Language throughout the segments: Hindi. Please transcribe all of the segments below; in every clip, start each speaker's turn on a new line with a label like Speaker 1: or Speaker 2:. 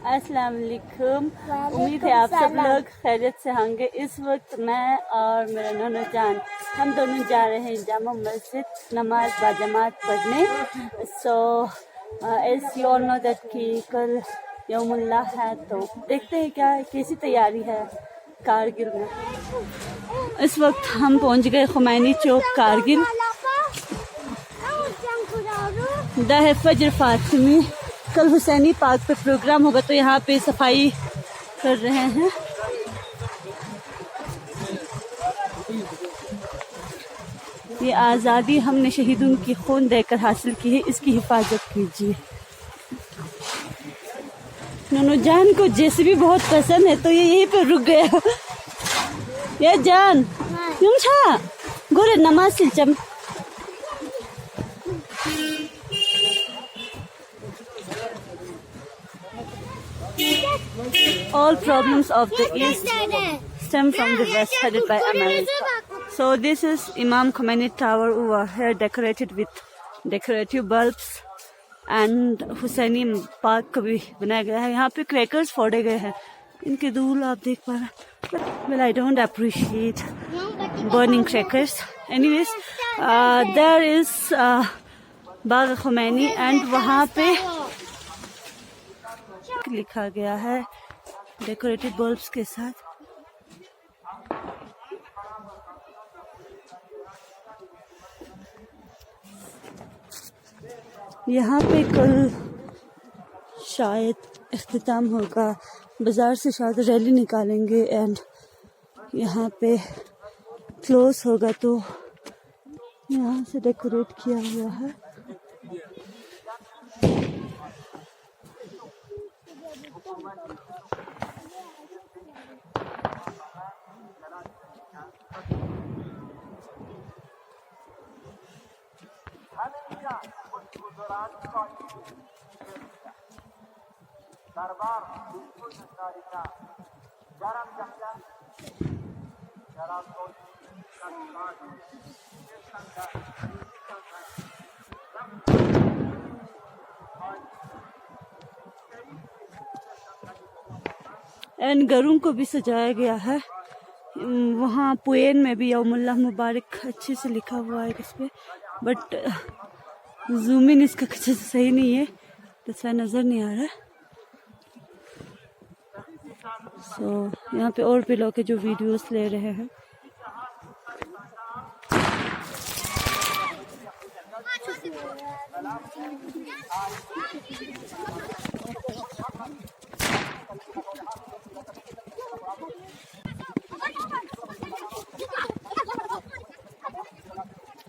Speaker 1: अस्सलाम वालेकुम। उम्मीद है आप सब लोग खैरियत से होंगे। इस वक्त मैं और मेरा नोनो जान हम दोनों जा रहे हैं जामा मस्जिद नमाज बाजमात पढ़ने। So as you all know that कि कल यौमुल्लाह है, तो देखते हैं क्या कैसी तैयारी है कारगिल में। इस वक्त हम पहुंच गए खुमैनी चौक कारगिल। दाह फजर फातिमी, कल हुसैनी पार्क पे प्रोग्राम होगा तो यहाँ पे सफाई कर रहे हैं। ये आज़ादी हमने शहीदों की खून देकर हासिल की है, इसकी हिफाजत कीजिए। नोनो जान को जेसीबी बहुत पसंद है तो ये यहीं पे रुक गया। ये जान क्यों छा गोरे नमाज सिलचम। All problems of the East stem from the West, headed by America. So this is Imam Khomeini Tower over here, decorated with decorative bulbs, and Hussaini Park को भी बनाया गया है। यहाँ पे क्रैकर्स फोड़े गए हैं, इनके धूल आप देख पा रहे हैं। Well, I don't appreciate burning crackers. Anyways, there is Bagh khomeini and वहाँ पे लिखा गया है डेकोरेटेड बल्ब्स के साथ। यहाँ पे कल शायद इख्तिताम होगा, बाजार से शायद रैली निकालेंगे एंड यहाँ पे क्लोज होगा, तो यहाँ से डेकोरेट किया हुआ है। एंड घरों को भी सजाया गया है। वहाँ पुएन में भी यौमुल्लाह मुबारक अच्छे से लिखा हुआ है इस पे, बट जूम इन इसका अच्छे से सही नहीं है, तो नज़र नहीं आ रहा। सो यहाँ पे और भी लोग के जो वीडियोस ले रहे हैं।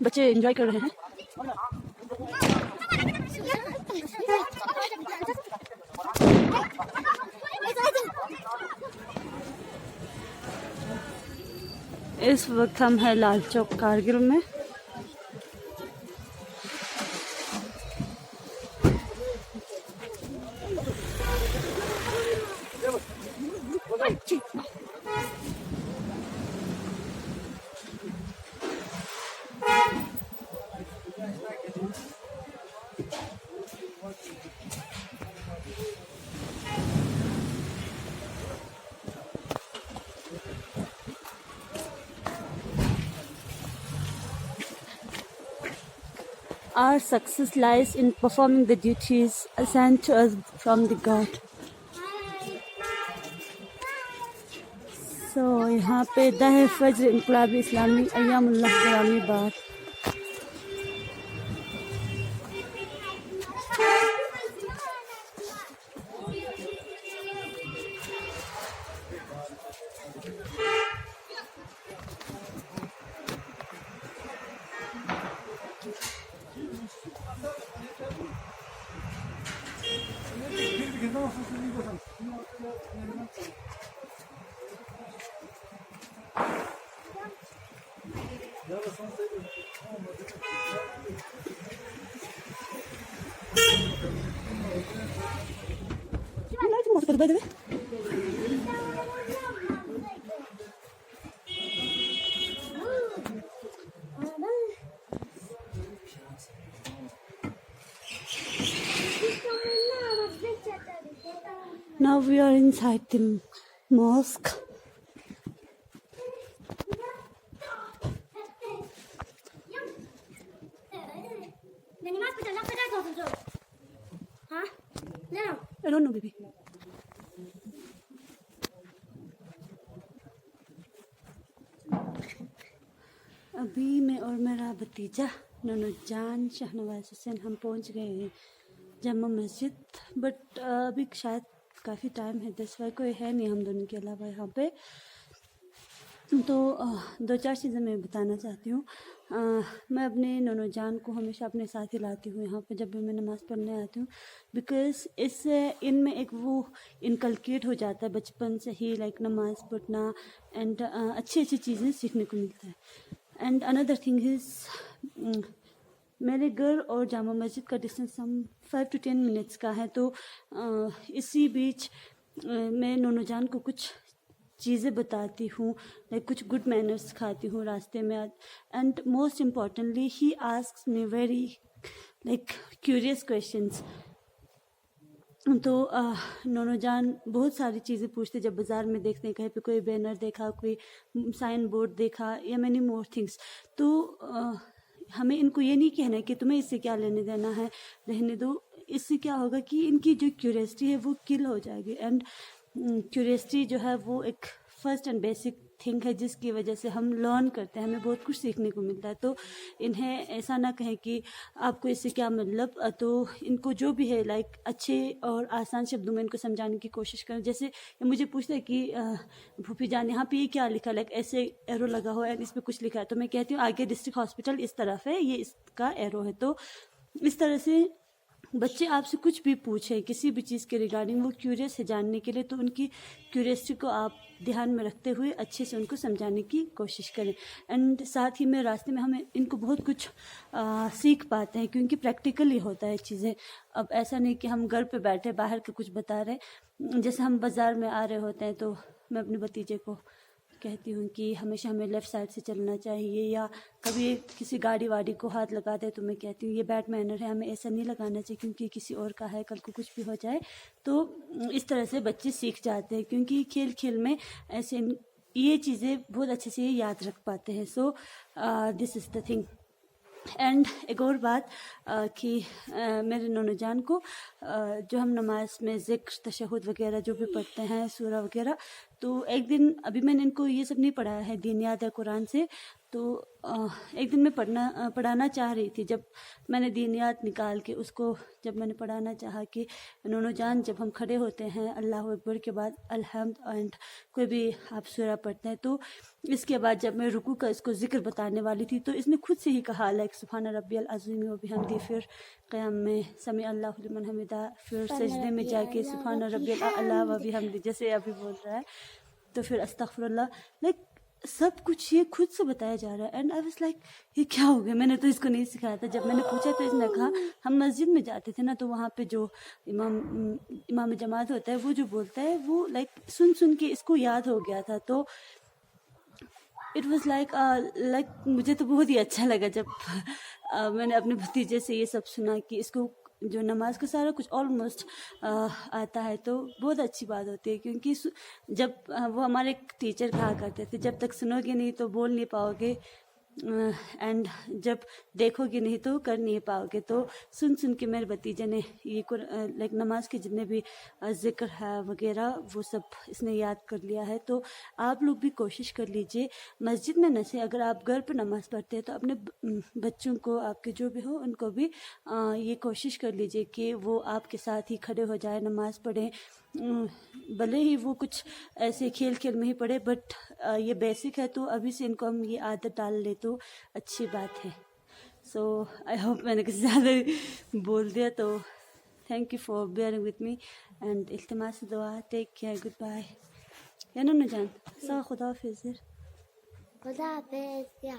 Speaker 1: बच्चे एंजॉय कर रहे हैं। इस वक्त हम हैं लाल चौक कारगिल में। Our success lies in performing the duties assigned to us from the God. So यहाँ पे दाह फजर इनकलाबी इस्लामी अय्यामुल्लाह ग्रामी बार। By the way, Now we are inside the mosque. I don't know, baby. अभी मैं और मेरा भतीजा नूनुजान शाहनवाज हुसैन हम पहुंच गए हैं जम्मू मस्जिद, बट अभी शायद काफ़ी टाइम है, दस बार कोई है नहीं हम दोनों के अलावा यहाँ पे। तो दो चार चीज़ें मैं बताना चाहती हूँ। मैं अपने नूनुजान को हमेशा अपने साथ ही लाती हूँ यहाँ पे जब भी मैं नमाज़ पढ़ने आती हूँ, बिकॉज़ इससे इनमें एक वो इनकलकेट हो जाता है बचपन से ही, लाइक नमाज़ पढ़ना एंड अच्छी अच्छी चीज़ें सीखने को मिलता है। एंड अनदर थिंग इज़ मेरे घर और जामा मस्जिद का डिस्टेंस हम 5 to 10 मिनट्स का है, तो इसी बीच मैं नूनुजान को कुछ चीज़ें बताती हूँ, लाइक कुछ गुड मैनर्स सिखाती हूँ रास्ते में। And most importantly he asks me very like curious questions. तो नूनुजान बहुत सारी चीज़ें पूछते जब बाज़ार में देखते हैं, कहीं पे कोई बैनर देखा, कोई साइन बोर्ड देखा या मैनी मोर थिंग्स। तो हमें इनको ये नहीं कहना है कि तुम्हें इससे क्या लेने देना है, रहने दो। इससे क्या होगा कि इनकी जो क्यूरियोसिटी है वो किल हो जाएगी। एंड क्यूरियोसिटी जो है वो एक फर्स्ट एंड बेसिक थिंग है जिसकी वजह से हम लर्न करते हैं, हमें बहुत कुछ सीखने को मिलता है। तो इन्हें ऐसा ना कहें कि आपको इससे क्या मतलब, तो इनको जो भी है लाइक अच्छे और आसान शब्दों में इनको समझाने की कोशिश करें। जैसे मुझे पूछता है कि भूपी जान यहाँ पे ये क्या लिखा, लाइक ऐसे एरो लगा हो एंड इस पर कुछ लिखा है, तो मैं कहती हूँ आगे डिस्ट्रिक्ट हॉस्पिटल इस तरफ है, ये इसका एरो है। तो इस तरह से बच्चे आपसे कुछ भी पूछें किसी भी चीज़ के रिगार्डिंग, वो क्यूरियस है जानने के लिए, तो उनकी क्यूरियसिटी को आप ध्यान में रखते हुए अच्छे से उनको समझाने की कोशिश करें। एंड साथ ही में रास्ते में हमें इनको बहुत कुछ सीख पाते हैं क्योंकि प्रैक्टिकली होता है चीज़ें। अब ऐसा नहीं कि हम घर पे बैठे बाहर के कुछ बता रहे। जैसे हम बाज़ार में आ रहे होते हैं तो मैं अपने भतीजे को कहती हूँ कि हमेशा हमें लेफ़्ट साइड से चलना चाहिए, या कभी किसी गाड़ी वाड़ी को हाथ लगा दे तो मैं कहती हूँ ये बैड मैनर है, हमें ऐसा नहीं लगाना चाहिए क्योंकि किसी और का है, कल को कुछ भी हो जाए। तो इस तरह से बच्चे सीख जाते हैं क्योंकि खेल खेल में ऐसे ये चीज़ें बहुत अच्छे से याद रख पाते हैं। So this is the thing. And एक और बात कि मेरे नूनुजान को जो हम नमाज में ज़िक्र तशहुद वगैरह जो भी पढ़ते हैं सूरा वगैरह, तो एक दिन अभी मैंने इनको ये सब नहीं पढ़ाया है दीनियात या कुरान से, तो एक दिन मैं पढ़ाना चाह रही थी। जब मैंने दीनियात निकाल के उसको जब मैंने पढ़ाना चाहा कि नूनुजान जब हम खड़े होते हैं अल्लाह अकबर के बाद अलहम्द एंड कोई भी आप सूरा पढ़ते हैं, तो इसके बाद जब मैं रुकू का इसको ज़िक्र बताने वाली थी तो इसने खुद से ही कहा लाइक सुभान रब्बियल अज़ीम व बिहम्दी, फिर क़याम में समी अल्लाहु लिमन हमिदा, फिर सजदे में जाके सुभान रब्बियल अला व बिहम्दी जैसे अभी बोल रहा है, तो फिर अस्तगफिरुल्लाह, लाइक सब कुछ ये खुद से बताया जा रहा है। एंड आई वाज लाइक ये क्या हो गया, मैंने तो इसको नहीं सिखाया था। जब मैंने पूछा तो इसने कहा हम मस्जिद में जाते थे ना, तो वहाँ पे जो इमाम जमात होता है वो जो बोलता है वो लाइक सुन सुन के इसको याद हो गया था। तो इट वॉज लाइक मुझे तो बहुत ही अच्छा लगा जब मैंने अपने भतीजे से ये सब सुना कि इसको जो नमाज का सारा कुछ ऑलमोस्ट आता है, तो बहुत अच्छी बात होती है। क्योंकि जब वो हमारे टीचर कहा करते थे जब तक सुनोगे नहीं तो बोल नहीं पाओगे, एंड जब देखोगे नहीं तो कर नहीं पाओगे। तो सुन सुन के मेरे भतीजे ने ये लाइक नमाज के जितने भी ज़िक्र है वगैरह वो सब इसने याद कर लिया है। तो आप लोग भी कोशिश कर लीजिए मस्जिद में न से, अगर आप घर पर नमाज़ पढ़ते हैं तो अपने बच्चों को, आपके जो भी हो उनको भी ये कोशिश कर लीजिए कि वो आपके साथ ही खड़े हो जाए, नमाज़ पढ़ें। भले ही वो कुछ ऐसे खेल खेल में ही पढ़े, बट ये बेसिक है, तो अभी से इनको हम ये आदत डाल ले तो अच्छी बात है। सो आई होप मैंने कुछ ज़्यादा बोल दिया, तो thank you for bearing with me and इल्तिमास दुआ, टेक केयर, गुड बाय। या नूनुजान सा खुदा हाफिज़।
Speaker 2: खुदा हाफिज़। या